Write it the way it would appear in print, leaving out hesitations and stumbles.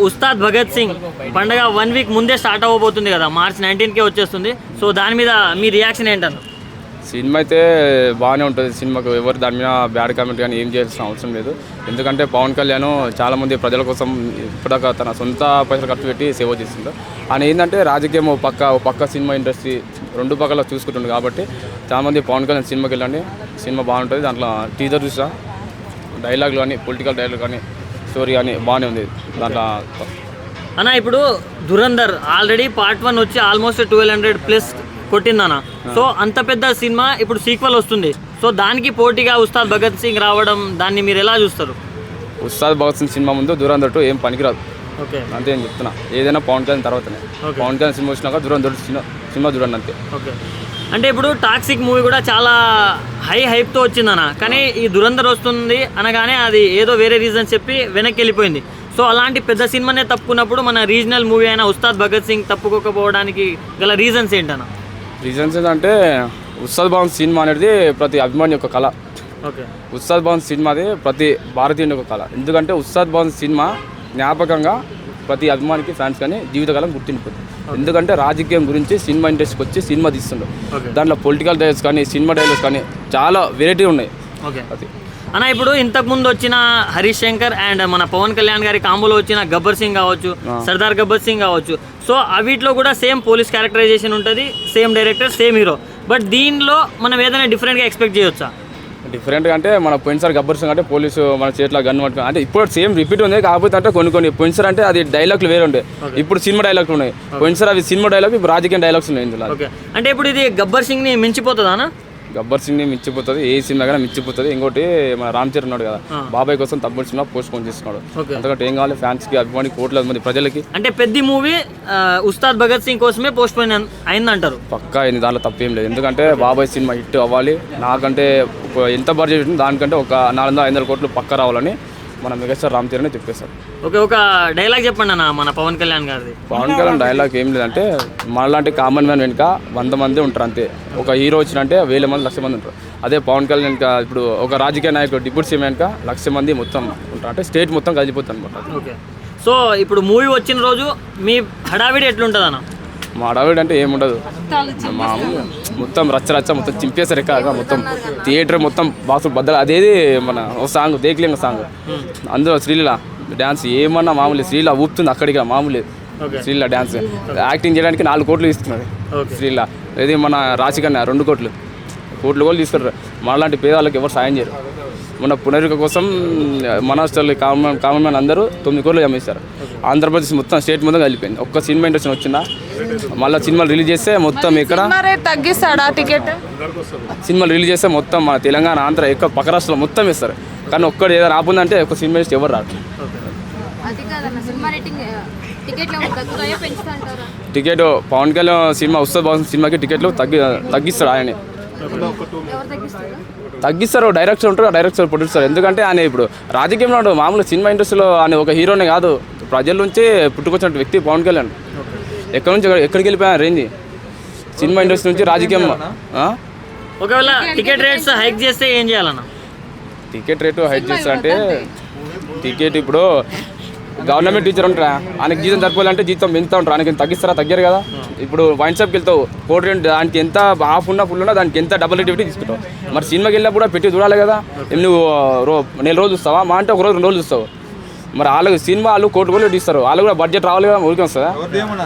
ఉస్తాద్ భగత్ సింగ్ పండగ 1 వీక్ ముందే స్టార్ట్ అవ్వబోతుంది కదా, March 19కే వచ్చేస్తుంది. సో దాని మీద మీ రియాక్షన్ ఏంటన్న? సినిమా అయితే బాగానే ఉంటుంది. సినిమాకు ఎవరు దాని మీద బ్యాడ్ కామెంట్ కానీ ఏం చేయాల్సిన అవసరం లేదు. ఎందుకంటే పవన్ కళ్యాణ్ చాలామంది ప్రజల కోసం ఇప్పటిదాకా తన సొంత పైసలు ఖర్చు పెట్టి సేవ చేస్తుందో ఆయన ఏంటంటే రాజకీయం పక్క సినిమా ఇండస్ట్రీ రెండు పక్కల చూసుకుంటుంది. కాబట్టి చాలామంది పవన్ కళ్యాణ్ సినిమాకి వెళ్ళండి, సినిమా బాగుంటుంది. దాంట్లో టీజర్ చూసా, డైలాగులు కానీ పొలిటికల్ డైలాగ్ కానీ స్టోరీ కానీ బాగానే ఉంది దాంట్లో. అన్న ఇప్పుడు ధురంధర్ ఆల్రెడీ Part 1 వచ్చి ఆల్మోస్ట్ 1200+ కొట్టిందన్న. సో అంత పెద్ద సినిమా ఇప్పుడు సీక్వెల్ వస్తుంది. సో దానికి పోటీగా ఉస్తాద్ భగత్ సింగ్ రావడం, దాన్ని మీరు ఎలా చూస్తారు? ఉస్తాద్ భగత్ సింగ్ సినిమా ముందు ధురంధర్ 2 ఏం పనికిరాదు. ఓకే, అంతే నేను చెప్తున్నా. ఏదైనా పవన్ కళ్యాణ్ తర్వాతనే. పవన్ కళ్యాణ్ సినిమా వచ్చినాక ధురంధర్ సినిమా చూడండి అంతే. ఓకే, అంటే ఇప్పుడు టాక్సిక్ మూవీ కూడా చాలా హైప్తో వచ్చిందన్న, కానీ ఈ ధురంధర్ వస్తుంది అనగానే అది ఏదో వేరే రీజన్ చెప్పి వెనక్కి వెళ్ళిపోయింది. సో అలాంటి పెద్ద సినిమానే తప్పుకున్నప్పుడు మన రీజనల్ మూవీ అయిన ఉస్తాద్ భగత్ సింగ్ తప్పుకోకపోవడానికి గల రీజన్స్ ఏంటన్న? రీజన్స్ ఏంటంటే ఉస్తాద్ భగత్ సినిమా అనేది ప్రతి అభిమాని యొక్క కళ. ఓకే, ఉస్తాద్ భగత్ సినిమాది ప్రతి భారతీయుని యొక్క కళ. ఎందుకంటే ఉస్తాద్ భగత్ సినిమా జ్ఞాపకంగా ప్రతి అభిమానికి ఫ్యాన్స్ కానీ జీవితకాలం గుర్తుండిపోతుంది. ఎందుకంటే రాజకీయం గురించి సినిమా ఇండస్ట్రీకి వచ్చి సినిమా తీస్తుండ్రు. దాంట్లో పొలిటికల్ డైలాగ్స్ కానీ సినిమా డైలాగ్స్ కానీ చాలా వెరైటీ ఉన్నాయి. ఓకే అది అన్న, ఇప్పుడు ఇంతకుముందు వచ్చిన హరీష్ శంకర్ అండ్ మన పవన్ కళ్యాణ్ గారి కాంబోలో వచ్చిన గబ్బర్ సింగ్ కావచ్చు, సర్దార్ గబ్బర్ సింగ్ కావచ్చు, సో అవిట్లో కూడా సేమ్ పోలీస్ క్యారెక్టరైజేషన్ ఉంటుంది, same director, same hero. But దీనిలో మనం ఏదైనా డిఫరెంట్గా ఎక్స్పెక్ట్ చేయొచ్చా? డిఫరెంట్గా అంటే మన పోయినసారి గబ్బర్ సింగ్ అంటే పోలీసు మన చేతిలో గన్ పట్టుకుని అంటే ఇప్పుడు సేమ్ రిపీట్ ఉంది. కాకపోతే అంటే కొన్ని పోయినసారి అంటే అది డైలాగ్లు వేరే ఉండే, ఇప్పుడు సినిమా డైలాగ్లు ఉన్నాయి. పోయినసారి అవి సినిమా డైలాగ్, ఇప్పుడు రాజకీయ డైలాగ్స్ ఉన్నాయి ఇందులో. ఓకే, అంటే ఇప్పుడు ఇది గబ్బర్ సింగ్ని మించిపోతుందా అన్న? గబ్బర్ సింగ్ని మించిపోతుంది, ఏ సినిమా కానీ మించిపోతుంది. ఇంకోటి మన రామ్ చరణ్ ఉన్నాడు కదా, బాబాయ్ కోసం తప్పుడు సినిమా పోస్ట్ పోన్ చేస్తున్నాడు. అంతకంటే ఏం కావాలి ఫ్యాన్స్కి, అభిమానికి, కోట్లాది మంది ప్రజలకి. అంటే పెద్ద మూవీ ఉస్తాద్ భగత్ సింగ్ కోసమే పోస్ట్ పోన్ అయిందంటారు? పక్కా అయింది, దాంట్లో తప్పేం లేదు. ఎందుకంటే బాబాయ్ సినిమా హిట్ అవ్వాలి, నాకంటే ఎంత బడ్జెట్ ఉంది దానికంటే ఒక 400-500 కోట్లు పక్క రావాలని మన మెగాస్టార్ రామ్ చరణ్ చెప్పేశారు. ఓకే, ఒక డైలాగ్ చెప్పండి అన్న మన పవన్ కళ్యాణ్ గారిది. పవన్ కళ్యాణ్ డైలాగ్ ఏం లేదంటే మనలాంటి కామన్ మ్యాన్ వెనుక 100 మంది ఉంటారు అంతే. ఒక హీరో వచ్చినంటే 1000 మంది 1,00,000 మంది ఉంటారు. అదే పవన్ కళ్యాణ్ వెనుక ఇప్పుడు ఒక రాజకీయ నాయకుడు డిప్యూటీ సీఎం వెనుక 1,00,000 మంది మొత్తం ఉంటారు. అంటే స్టేట్ మొత్తం కలిసిపోతుంది అనమాట. ఓకే, సో ఇప్పుడు మూవీ వచ్చిన రోజు మీ హడావిడి ఎట్లుంటుంది అన్న? మా హడావిడి అంటే ఏముండదు, మామూలుగా మొత్తం రచ్చ మొత్తం చింపేశారు. ఎక్కడ మొత్తం థియేటర్ మొత్తం బాక్స్ బద్దలు. అదేది మన ఒక సాంగ్ దేక్లింగ సాంగ్, అందులో శ్రీలీల డ్యాన్స్ ఏమన్నా మామూలు. శ్రీలీల ఊపుతుంది అక్కడికి, మామూలు శ్రీలీల డ్యాన్స్. యాక్టింగ్ చేయడానికి 4 కోట్లు ఇస్తున్నారు శ్రీలీల. ఇది మన రాశికన్నా 2 కోట్లు కూడా తీసుకుంటారు. మనలాంటి పేదవాళ్ళకి ఎవరు సాయం చేయరు. మన పునరుక కోసం మన కామన్ మ్యాన్ అందరూ 9 కోట్లు జమేస్తారు. ఆంధ్రప్రదేశ్ మొత్తం స్టేట్ మొత్తం కలిపోయింది. ఒక్క సినిమా ఇండస్ట్రీ వచ్చిందా, మళ్ళీ సినిమాలు రిలీజ్ చేస్తే మొత్తం ఇక్కడ తగ్గిస్తాడా టికెట్? సినిమాలు రిలీజ్ చేస్తే మొత్తం మన తెలంగాణ, ఆంధ్ర ఎక్కడ పక్క రాష్ట్రంలో మొత్తం ఇస్తారు. కానీ ఒక్కటి ఏదో రాకుందంటే ఒక సినిమా ఇండస్ట్రీ ఎవరు రాదు. టికెట్ పవన్ కళ్యాణ్ సినిమా ఉస్తాద్ భగత్ సినిమాకి టికెట్లు తగ్గిస్తాడు ఆయన. తగ్గిస్తారు, డైరెక్టర్ ఉంటారు, డైరెక్టర్ ప్రొడ్యూసర్. ఎందుకంటే ఆయన ఇప్పుడు రాజకీయంలో ఉంటాడు, మామూలు సినిమా ఇండస్ట్రీలో ఆయన ఒక హీరోనే కాదు, ప్రజల నుంచే పుట్టుకొచ్చిన వ్యక్తి పవన్ కళ్యాణ్. ఎక్కడి నుంచి ఎక్కడికి వెళ్ళిపోయా రేంజ్ సినిమా ఇండస్ట్రీ నుంచి రాజకీయం. ఒకవేళ టికెట్ రేట్స్ హైక్ చేస్తే ఏం చేయాలన్న? టికెట్ రేటు హైక్ చేస్తారంటే టికెట్ ఇప్పుడు గవర్నమెంట్ టీచర్ ఉంటారా, ఆయనకి జీతం సరిపోవాలంటే జీతం పెంచుతూ ఉంటారు. ఆయనకి తగ్గిస్తారా? తగ్గారు కదా. ఇప్పుడు వైన్ షాప్కి వెళ్తావు, కోటి రెంట్ దానికి ఎంత హాఫ్ ఉన్నా ఫుల్ ఉన్నా దానికి ఎంత డబుల్ రేట్ పెట్టి తీసుకుంటావు. మరి సినిమాకి వెళ్ళినప్పుడు కూడా పెట్టి చూడాలి కదా. నువ్వు నెల రోజులు చూస్తావా, మా అంటే 1 రోజు 2 రోజులు చూస్తావు. మరి వాళ్ళకి సినిమా వాళ్ళు కోటి కోట్లు ఇస్తారు, వాళ్ళు కూడా బడ్జెట్ రావాలి కదా, ఊరికి వస్తుందా?